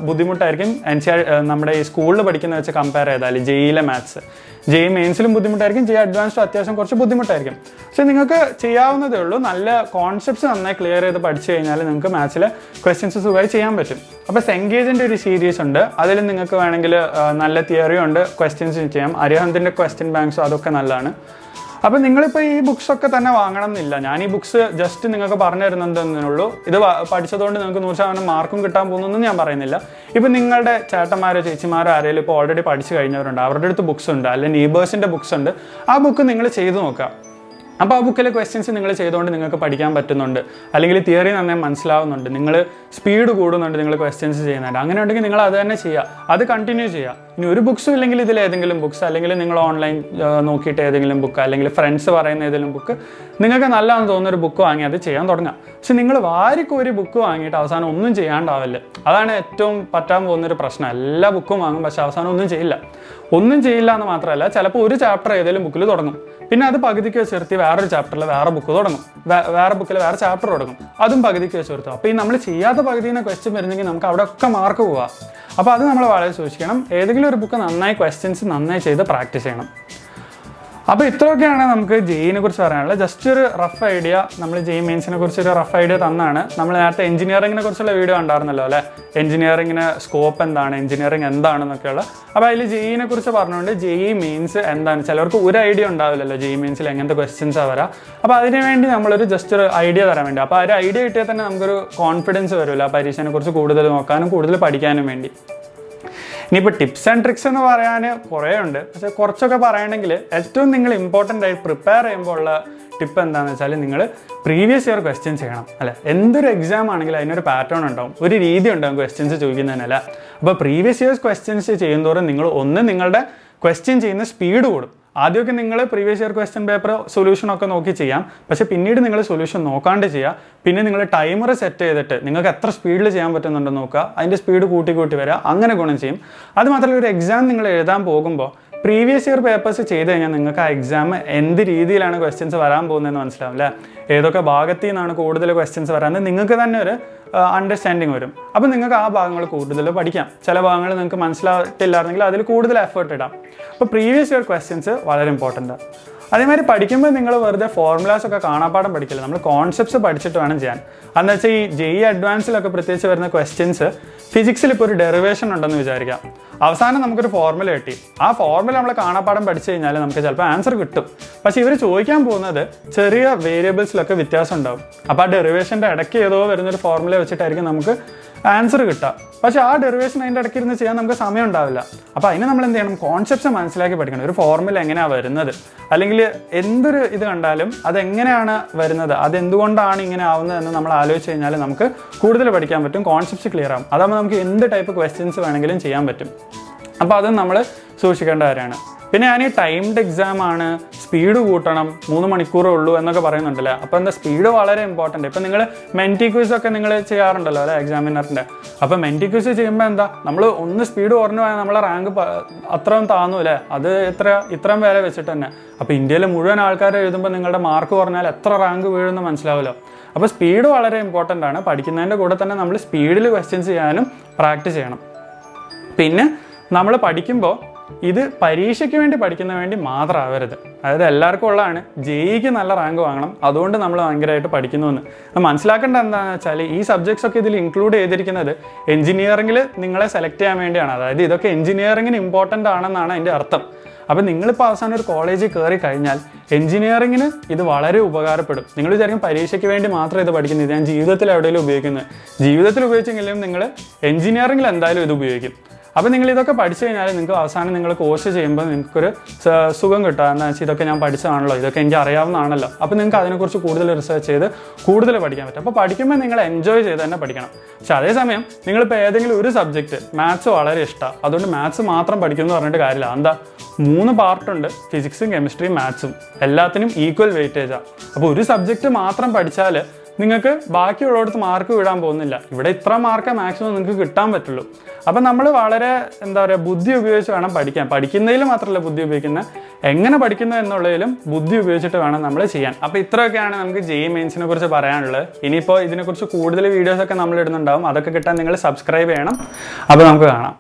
ബുദ്ധിമുട്ടായിരിക്കും നമ്മുടെ ഈ സ്കൂളിൽ പഠിക്കുന്ന വെച്ച് കമ്പയർ ചെയ്താൽ. JEE മാത്സ് JEE മെയിൻസിലും ബുദ്ധിമുട്ടായിരിക്കും, JEE അഡ്വാൻസ്ഡ് അത്യാവശ്യം കുറച്ച് ബുദ്ധിമുട്ടായിരിക്കും. പക്ഷെ നിങ്ങൾക്ക് ചെയ്യാവുന്നതേ ഉള്ളൂ. നല്ല കോൺസെപ്റ്റ്സ് നന്നായി ക്ലിയർ ചെയ്ത് പഠിച്ചു കഴിഞ്ഞാൽ നിങ്ങൾക്ക് മാത്സിലെ ക്വസ്റ്റ്യൻസ് സുഖമായി ചെയ്യാൻ പറ്റും. അപ്പോൾ സെങ്കേജിൻ്റെ ഒരു സീരീസ് ഉണ്ട്, അതിൽ നിങ്ങൾക്ക് വേണമെങ്കിൽ നല്ല തിയറി ഉണ്ട്, ക്വസ്റ്റ്യൻസ് ചെയ്യാം. അരിഹന്തിൻ്റെ ക്വസ്റ്റ്യൻ ബാങ്ക്സും അതൊക്കെ നല്ലതാണ്. അപ്പോൾ നിങ്ങളിപ്പോൾ ഈ ബുക്സൊക്കെ തന്നെ വാങ്ങണം എന്നില്ല. ഞാൻ ഈ ബുക്സ് ജസ്റ്റ് നിങ്ങൾക്ക് പറഞ്ഞു തരുന്നതെന്നുള്ളൂ. ഇത് പഠിച്ചതുകൊണ്ട് നിങ്ങൾക്ക് 100% മാർക്കും കിട്ടാൻ പോകുന്നൊന്നും ഞാൻ പറയുന്നില്ല. ഇപ്പം നിങ്ങളുടെ ചേട്ടന്മാരോ ചേച്ചിമാരോ ആരെങ്കിലും ഇപ്പോൾ ഓൾറെഡി പഠിച്ചു കഴിഞ്ഞവരുണ്ട്, അവരുടെ അടുത്ത് ബുക്സ് ഉണ്ട്, അല്ലെങ്കിൽ നെയ്ബേഴ്സിൻ്റെ ബുക്സ് ഉണ്ട്. ആ ബുക്ക് നിങ്ങൾ ചെയ്ത് നോക്കുക. അപ്പോൾ ആ ബുക്കിലെ ക്വസ്റ്റ്യൻസ് നിങ്ങൾ ചെയ്തുകൊണ്ട് നിങ്ങൾക്ക് പഠിക്കാൻ പറ്റുന്നുണ്ട്, അല്ലെങ്കിൽ തിയറി നന്നായി മനസ്സിലാവുന്നുണ്ട്, നിങ്ങൾ സ്പീഡ് കൂടുന്നുണ്ട് നിങ്ങൾ ക്വസ്റ്റ്യൻസ് ചെയ്യുന്നുണ്ട്. അങ്ങനെ ഉണ്ടെങ്കിൽ നിങ്ങൾ അത് തന്നെ ചെയ്യുക, അത് കണ്ടിന്യൂ ചെയ്യുക. ഇനി ഒരു ബുക്സും ഇല്ലെങ്കിൽ ഇതിൽ ഏതെങ്കിലും ബുക്സ്, അല്ലെങ്കിൽ നിങ്ങൾ ഓൺലൈൻ നോക്കിയിട്ട് ഏതെങ്കിലും ബുക്ക്, അല്ലെങ്കിൽ ഫ്രണ്ട്സ് പറയുന്ന ഏതെങ്കിലും ബുക്ക് നിങ്ങൾക്ക് നല്ലതാണെന്ന് തോന്നുന്നൊരു ബുക്ക് വാങ്ങി അത് ചെയ്യാൻ തുടങ്ങാം. പക്ഷെ നിങ്ങൾ വാരിക്കൊരു ബുക്ക് വാങ്ങിയിട്ട് അവസാനം ഒന്നും ചെയ്യാണ്ടാവില്ല. അതാണ് ഏറ്റവും പറ്റാൻ പോകുന്നൊരു പ്രശ്നം. എല്ലാ ബുക്കും വാങ്ങും, പക്ഷെ അവസാനം ഒന്നും ചെയ്യില്ല എന്ന് മാത്രമല്ല, ചിലപ്പോൾ ഒരു ചാപ്റ്റർ ഏതെങ്കിലും ബുക്കിൽ തുടങ്ങും, പിന്നെ അത് പകുതിക്ക് വെച്ച് നിർത്തി വേറൊരു ചാപ്റ്ററിൽ വേറെ ബുക്ക് തുടങ്ങും, വേറെ ബുക്കിൽ വേറെ ചാപ്റ്റർ തുടങ്ങും, അതും പകുതിക്ക് വെച്ച് നിർത്തും. അപ്പോൾ ഈ നമ്മൾ ചെയ്യാത്ത പകുതിയിൽ നിന്ന് ക്വസ്റ്റ്യൻ വരുന്നെങ്കിൽ നമുക്ക് അവിടെയൊക്കെ മാർക്ക് പോവാം. അപ്പോൾ അത് നമ്മൾ വളരെ സൂക്ഷിക്കണം. ഏതെങ്കിലും ഒരു ബുക്ക് നന്നായി ക്വസ്റ്റ്യൻസ് നന്നായി ചെയ്ത് പ്രാക്ടീസ് ചെയ്യണം. അപ്പോൾ ഇത്രയൊക്കെയാണ് നമുക്ക് ജെഇനെ കുറിച്ച് പറയാനുള്ളത്. ജസ്റ്റ് ഒരു റഫ് ഐഡിയ, നമ്മൾ ജെഇ മെയിൻസിനെ കുറിച്ച് ഒരു റഫ് ഐഡിയ തന്നാണ്. നമ്മൾ നേരത്തെ എഞ്ചിനീയറിങ്ങിനെ കുറിച്ചുള്ള വീഡിയോ ഉണ്ടായിരുന്നല്ലോ അല്ലേ, എഞ്ചിനീയറിങ്ങിന് സ്കോപ്പ് എന്താണ്, എഞ്ചിനീയറിംഗ് എന്താണെന്നൊക്കെയുള്ള. അപ്പോൾ അതിൽ ജെഇനെ കുറിച്ച് പറഞ്ഞുകൊണ്ട് ജെഇ മെയിൻസ് എന്താണ്, ചിലർക്ക് ഒരു ഐഡിയ ഉണ്ടാവില്ലല്ലോ ജെഇ മെയിൻസിൽ എങ്ങനത്തെ ക്വസ്റ്റ്യൻസാണ് വരാം. അപ്പോൾ അതിന് വേണ്ടി നമ്മളൊരു ജസ്റ്റ് ഒരു ഐഡിയ തരാൻ വേണ്ടി, അപ്പോൾ ആ ഒരു ഐഡിയ കിട്ടിയാൽ തന്നെ നമുക്കൊരു കോൺഫിഡൻസ് വരുമല്ലോ ആ പരീക്ഷയെ കുറിച്ച് കൂടുതൽ നോക്കാനും കൂടുതൽ പഠിക്കാനും വേണ്ടി. ഇനിയിപ്പോൾ ടിപ്സ് ആൻഡ് ട്രിക്സ് എന്ന് പറയാൻ കുറേ ഉണ്ട്, പക്ഷേ കുറച്ചൊക്കെ പറയണമെങ്കിൽ ഏറ്റവും നിങ്ങൾ ഇമ്പോർട്ടൻ്റ് ആയി പ്രിപ്പയർ ചെയ്യുമ്പോൾ ഉള്ള ടിപ്പ് എന്താണെന്ന് വെച്ചാൽ നിങ്ങൾ പ്രീവിയസ് ഇയർ ക്വസ്റ്റ്യൻ ചെയ്യണം അല്ലേ. എന്തൊരു എക്സാം ആണെങ്കിലും അതിനൊരു പാറ്റേൺ ഉണ്ടാവും, ഒരു രീതി ഉണ്ടാവും ക്വസ്റ്റ്യൻസ് ചോദിക്കുന്നതിനല്ല. അപ്പോൾ പ്രീവിയസ് ഇയേഴ്സ് ക്വസ്റ്റ്യൻസ് ചെയ്യുന്നതോറും നിങ്ങളുടെ ക്വസ്റ്റ്യൻ ചെയ്യുന്ന സ്പീഡ് കൂടും. ആദ്യമൊക്കെ നിങ്ങൾ പ്രീവിയസ് ഇയർ ക്വസ്റ്റ്യൻ പേപ്പർ സൊല്യൂഷനൊക്കെ നോക്കി ചെയ്യാം, പക്ഷേ പിന്നീട് നിങ്ങൾ സൊല്യൂഷൻ നോക്കാണ്ട് ചെയ്യുക. പിന്നെ നിങ്ങൾ ടൈമർ സെറ്റ് ചെയ്തിട്ട് നിങ്ങൾക്ക് എത്ര സ്പീഡിൽ ചെയ്യാൻ പറ്റുന്നുണ്ടെന്ന് നോക്കുക, അതിൻ്റെ സ്പീഡ് കൂട്ടി വരിക, അങ്ങനെ ഗുണം ചെയ്യും. അതുമാത്രമല്ല ഒരു എക്സാം നിങ്ങൾ എഴുതാൻ പോകുമ്പോൾ പ്രീവിയസ് ഇയർ പേപ്പേഴ്സ് ചെയ്ത് കഴിഞ്ഞാൽ നിങ്ങൾക്ക് ആ എക്സാം എന്ത് രീതിയിലാണ് ക്വസ്റ്റ്യൻസ് വരാൻ പോകുന്നതെന്ന് മനസ്സിലാവും അല്ലേ. ഏതൊക്കെ ഭാഗത്തു നിന്നാണ് കൂടുതൽ ക്വസ്റ്റ്യൻസ് വരാൻ നിങ്ങൾക്ക് തന്നെ ഒരു അണ്ടർസ്റ്റാൻഡിങ് വരും. അപ്പോൾ നിങ്ങൾക്ക് ആ ഭാഗങ്ങൾ കൂടുതൽ പഠിക്കാം. ചില ഭാഗങ്ങൾ നിങ്ങൾക്ക് മനസ്സിലായിട്ടില്ലായിരുന്നെങ്കിൽ അതിൽ കൂടുതൽ എഫേർട്ട് ഇടാം. അപ്പോൾ പ്രീവിയസ് ഇയർ ക്വസ്റ്റ്യൻസ് വളരെ ഇമ്പോർട്ടൻ്റ് ആണ്. അതേമാതിരി പഠിക്കുമ്പോൾ നിങ്ങൾ വെറുതെ ഫോർമുലാസ് ഒക്കെ കാണാപ്പാടം പഠിക്കില്ല, നമ്മൾ കോൺസെപ്റ്റ്സ് പഠിച്ചിട്ട് വേണം ചെയ്യാൻ. അതെന്ന് വെച്ചാൽ ഈ ജെഇ അഡ്വാൻസിലൊക്കെ പ്രത്യേകിച്ച് വരുന്ന ക്വസ്റ്റ്യൻസ്, ഫിസിക്സിൽ ഇപ്പോൾ ഒരു ഡെറിവേഷൻ ഉണ്ടെന്ന് വിചാരിക്കാം, അവസാനം നമുക്കൊരു ഫോർമുല കിട്ടി, ആ ഫോർമുല നമ്മൾ കാണാപ്പാടം പഠിച്ചു കഴിഞ്ഞാൽ നമുക്ക് ചിലപ്പോൾ ആൻസർ കിട്ടും. പക്ഷേ ഇവർ ചോദിക്കാൻ പോകുന്നത് ചെറിയ വേരിയബിൾസിലൊക്കെ വ്യത്യാസം ഉണ്ടാവും. അപ്പോൾ ആ ഡെറിവേഷൻ്റെ ഇടയ്ക്ക് ഏതോ വരുന്നൊരു ഫോർമുല വെച്ചിട്ടായിരിക്കും നമുക്ക് ആൻസർ കിട്ടുക. പക്ഷേ ആ ഡെറിവേഷൻ അതിൻ്റെ ഇടയ്ക്ക് ഇരുന്ന് ചെയ്യാൻ നമുക്ക് സമയം ഉണ്ടാവില്ല. അപ്പോൾ അതിന് നമ്മൾ എന്ത് ചെയ്യണം, കോൺസെപ്റ്റ്സ് മനസ്സിലാക്കി പഠിക്കണം. ഒരു ഫോർമുല എങ്ങനെയാണ് വരുന്നത്, അല്ലെങ്കിൽ എന്തൊരു ഇത് കണ്ടാലും അതെങ്ങനെയാണ് വരുന്നത്, അതെന്തുകൊണ്ടാണ് ഇങ്ങനെ ആവുന്നതെന്ന് നമ്മൾ ആലോചിച്ച് കഴിഞ്ഞാൽ നമുക്ക് കൂടുതൽ പഠിക്കാൻ പറ്റും, കോൺസെപ്റ്റ്സ് ക്ലിയർ ആകും. അതാകുമ്പോൾ നമുക്ക് എന്ത് ടൈപ്പ് ക്വസ്റ്റ്യൻസ് വേണമെങ്കിലും ചെയ്യാൻ പറ്റും. അപ്പോൾ അത് നമ്മൾ സൂക്ഷിക്കേണ്ട കാര്യമാണ്. പിന്നെ ഞാൻ ഈ ടൈംഡ് എക്സാം ആണ്, സ്പീഡ് കൂട്ടണം, 3 മണിക്കൂറേ ഉള്ളൂ എന്നൊക്കെ പറയുന്നുണ്ടല്ലേ. അപ്പോൾ എന്താ, സ്പീഡ് വളരെ ഇമ്പോർട്ടൻ്റ്. ഇപ്പം നിങ്ങൾ മെൻറ്റി ക്വിസ് ഒക്കെ നിങ്ങൾ ചെയ്യാറുണ്ടല്ലോ അല്ലേ എക്സാമിനറിൻ്റെ. അപ്പോൾ മെൻറ്റി ക്വിസ് ചെയ്യുമ്പോൾ എന്താ, നമ്മൾ ഒന്ന് സ്പീഡ് കുറഞ്ഞു പോയാൽ നമ്മളെ റാങ്ക് അത്രയും താന്നു അല്ലേ, അത് ഇത്രയും വരെ വെച്ചിട്ട് തന്നെ. അപ്പോൾ ഇന്ത്യയിലെ മുഴുവൻ ആൾക്കാർ എഴുതുമ്പോൾ നിങ്ങളുടെ മാർക്ക് കുറഞ്ഞാൽ എത്ര റാങ്ക് വീഴുമെന്ന് മനസ്സിലാവുമല്ലോ. അപ്പോൾ സ്പീഡ് വളരെ ഇമ്പോർട്ടൻ്റ് ആണ്. പഠിക്കുന്നതിൻ്റെ കൂടെ തന്നെ നമ്മൾ സ്പീഡിൽ ക്വസ്റ്റ്യൻസ് ചെയ്യാനും പ്രാക്ടീസ് ചെയ്യണം. പിന്നെ നമ്മൾ പഠിക്കുമ്പോൾ ഇത് പരീക്ഷയ്ക്ക് വേണ്ടി പഠിക്കുന്ന വേണ്ടി മാത്രം ആവരുത്. അതായത് എല്ലാവർക്കും ഉള്ളതാണ് ജെഇക്ക് നല്ല റാങ്ക് വാങ്ങണം, അതുകൊണ്ട് നമ്മൾ ഭയങ്കരമായിട്ട് പഠിക്കുന്നുവെന്ന്. മനസ്സിലാക്കേണ്ട എന്താണെന്ന് വെച്ചാൽ ഈ സബ്ജക്ട്സ് ഒക്കെ ഇതിൽ ഇൻക്ലൂഡ് ചെയ്തിരിക്കുന്നത് എഞ്ചിനീയറിംഗിൽ നിങ്ങളെ സെലക്ട് ചെയ്യാൻ വേണ്ടിയാണ്. അതായത് ഇതൊക്കെ എഞ്ചിനീയറിംഗിന് ഇമ്പോർട്ടൻ്റ് ആണെന്നാണ് അതിൻ്റെ അർത്ഥം. അപ്പോൾ നിങ്ങളിപ്പോൾ അവസാനം ഒരു കോളേജിൽ കയറി കഴിഞ്ഞാൽ എഞ്ചിനീയറിംഗിന് ഇത് വളരെ ഉപകാരപ്പെടും. നിങ്ങൾ വിചാരിക്കും പരീക്ഷയ്ക്ക് വേണ്ടി മാത്രം ഇത് പഠിക്കുന്നത്, ഞാൻ ജീവിതത്തിൽ എവിടെയെങ്കിലും ഉപയോഗിക്കുന്നത്. ജീവിതത്തിൽ ഉപയോഗിച്ചെങ്കിലും നിങ്ങൾ എഞ്ചിനീയറിംഗിൽ എന്തായാലും ഇത് ഉപയോഗിക്കും. അപ്പോൾ നിങ്ങൾ ഇതൊക്കെ പഠിച്ചു കഴിഞ്ഞാൽ നിങ്ങൾക്ക് അവസാനം നിങ്ങൾ കോഴ്സ് ചെയ്യുമ്പോൾ നിങ്ങൾക്കൊരു സുഖം കിട്ടുക. എന്താ വെച്ചാൽ ഇതൊക്കെ ഞാൻ പഠിച്ചതാണല്ലോ, ഇതൊക്കെ എനിക്ക് അറിയാവുന്നതാണല്ലോ. അപ്പോൾ നിങ്ങൾക്ക് അതിനെക്കുറിച്ച് കൂടുതൽ റിസർച്ച് ചെയ്ത് കൂടുതൽ പഠിക്കാൻ പറ്റും. അപ്പോൾ പഠിക്കുമ്പോൾ നിങ്ങൾ എൻജോയ് ചെയ്ത് തന്നെ പഠിക്കണം. പക്ഷെ അതേസമയം നിങ്ങളിപ്പോൾ ഏതെങ്കിലും ഒരു സബ്ജക്റ്റ്, മാത്സ് വളരെ ഇഷ്ടമാണ്, അതുകൊണ്ട് മാത്സ് മാത്രം പഠിക്കുമെന്ന് പറഞ്ഞിട്ട് കാര്യമില്ല. എന്താ, 3 പാർട്ടുണ്ട്, ഫിസിക്സും കെമിസ്ട്രിയും മാത്സും, എല്ലാത്തിനും ഈക്വൽ വെയിറ്റേജാണ്. അപ്പോൾ ഒരു സബ്ജക്റ്റ് മാത്രം പഠിച്ചാൽ നിങ്ങൾക്ക് ബാക്കിയുള്ളിടത്ത് മാർക്ക് വിടാൻ പോകുന്നില്ല. ഇവിടെ ഇത്ര മാർക്ക് മാക്സിമം നിങ്ങൾക്ക് കിട്ടാൻ പറ്റുള്ളൂ. അപ്പം നമ്മൾ വളരെ ബുദ്ധി ഉപയോഗിച്ച് വേണം പഠിക്കാൻ. പഠിക്കുന്നതിൽ മാത്രമല്ല ബുദ്ധി ഉപയോഗിക്കുന്നത്, എങ്ങനെ പഠിക്കുന്നു എന്നുള്ളതിലും ബുദ്ധി ഉപയോഗിച്ചിട്ട് വേണം നമ്മൾ ചെയ്യാൻ. അപ്പോൾ ഇത്രയൊക്കെയാണ് നമുക്ക് ജെഇ മെയിൻസിനെ കുറിച്ച് പറയാനുള്ളത്. ഇനിയിപ്പോൾ ഇതിനെക്കുറിച്ച് കൂടുതൽ വീഡിയോസൊക്കെ നമ്മൾ ഇടുന്നുണ്ടാവും, അതൊക്കെ കിട്ടാൻ നിങ്ങൾ സബ്സ്ക്രൈബ് ചെയ്യണം. അപ്പോൾ നമുക്ക് കാണാം.